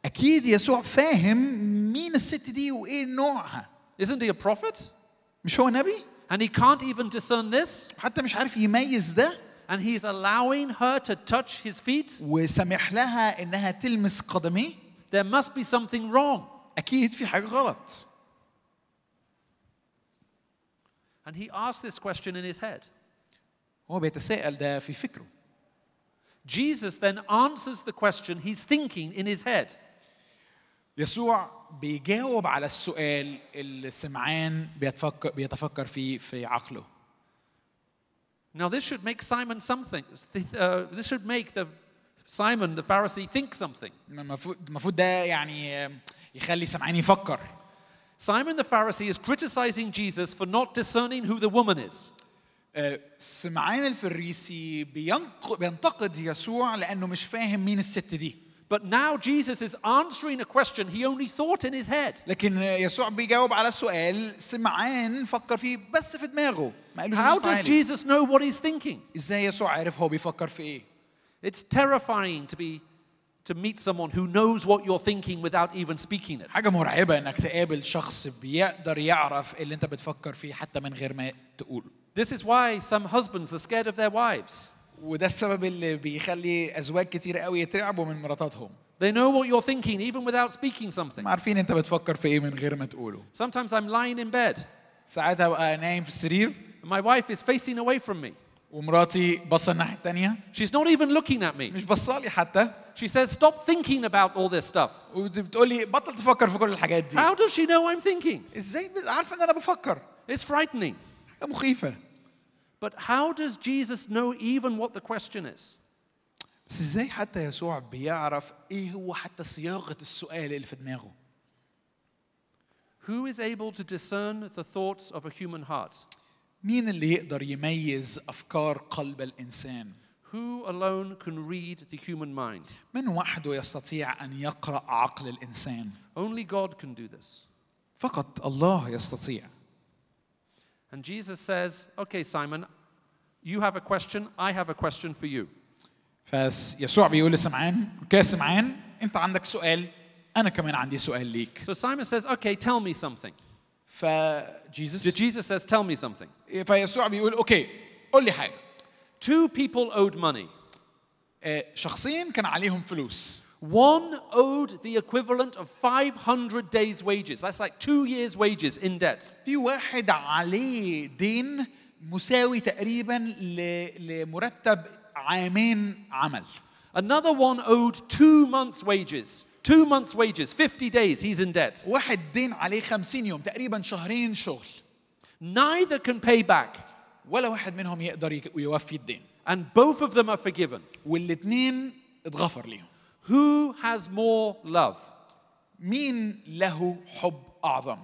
أكيد يسوع فاهم مين الست دي وإيه نوعها. Isn't he a prophet? مش هو نبي؟ And he can't even discern this? حتى مش عارف يميز ده. And he's allowing her to touch his feet? وسمح لها إنها تلمس قدميه. There must be something wrong. أكيد في حاجة غلط. And he asked this question in his head. هو بيتساءل ده في فكره. Jesus then answers the question he's thinking in his head. يسوع بيجاوب على السؤال اللي سمعان بيتفكر فيه في عقله. Now this should make Simon something. This should make Simon the Pharisee think something. المفروض ده يعني يخلي سمعان يفكر. Simon the Pharisee is criticizing Jesus for not discerning who the woman is. سمعان الفريسي بينتقد يسوع لأنه مش فاهم مين الست دي. But now Jesus is answering a question he only thought in his head. لكن يسوع بيجاوب على سؤال سمعان فكر فيه بس في دماغه. How does Jesus know what he's thinking? إزاي يسوع عارف هو بيفكر في إيه؟ It's terrifying to meet someone who knows what you're thinking without even speaking it. حاجة مرعبة إنك تقابل شخص بيقدر يعرف اللي أنت بتفكر فيه حتى من غير ما تقوله. This is why some husbands are scared of their wives. وده السبب اللي بيخلي أزواج كتير قوي يترعبوا من مراتاتهم. They know what you're thinking even without speaking something. عارفين أنت بتفكر في إيه من غير ما تقوله. Sometimes I'm lying in bed. ساعتها بقى نايم في السرير. My wife is facing away from me. ومراتي بصة الناحية التانية. She's not even looking at me. مش بصالي حتى. She says, "Stop thinking about all this stuff." وبتقولي بطل تفكر في كل الحاجات دي. How does she know I'm thinking? إزاي عارفة إن أنا بفكر؟ It's frightening. حاجة مخيفة. But how does Jesus know even what the question is? بس إزاي حتى يسوع بيعرف إيه هو حتى صياغة السؤال اللي في دماغه؟ Who is able to discern the thoughts of a human heart? مين اللي يقدر يميز أفكار قلب الإنسان؟ Who alone can read the human mind? من وحده يستطيع أن يقرأ عقل الإنسان. Only God can do this. فقط الله يستطيع. And Jesus says, "Okay, Simon, you have a question, I have a question for you." فيسوع بيقول لسمعان، سمعان أنت عندك سؤال، أنا كمان عندي سؤال ليك. So Simon says, "Okay, tell me something." Jesus says, "Tell me something." فيسوع بيقول أوكي قول لي حاجة. 2 people owed money. شخصين كان عليهم فلوس. One owed the equivalent of 500 days' wages. That's like 2 years' wages in debt. في واحد عليه دين مساوي تقريبا لمرتب عامين عمل. Another one owed 2 months' wages. 2 months' wages, 50 days, he's in debt. واحد دين عليه 50 يوم تقريبا شهرين شغل. Neither can pay back. ولا واحد منهم يقدر يوفي الدين. And both of them are forgiven. والاثنين اتغفر ليهم. Who has more love? مين له حب أعظم؟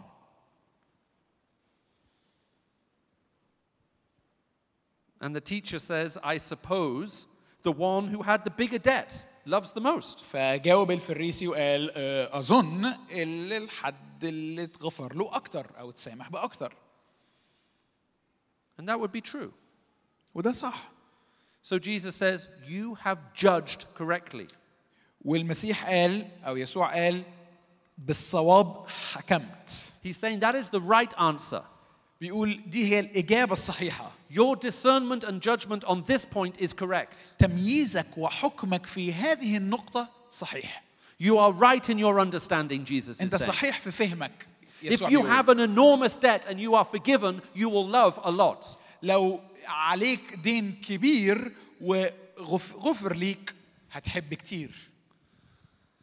And the teacher says, I suppose the one who had the bigger debt loves the most. فجاوب الفريسي وقال أظن الحد اللي اتغفر له أكتر أو اتسامح بأكتر. And that would be true. وده صح. So Jesus says, you have judged correctly. والمسيح قال أو يسوع قال بالصواب حكمت. He's saying that is the right answer. بيقول دي هي الإجابة الصحيحة. Your discernment and judgment on this point is correct. تمييزك وحكمك في هذه النقطة صحيح. You are right in your understanding, Jesus is أنت saying. صحيح في فهمك. If you have an enormous debt and you are forgiven, you will love a lot. لو عليك دين كبير وغفر ليك هتحب كتير.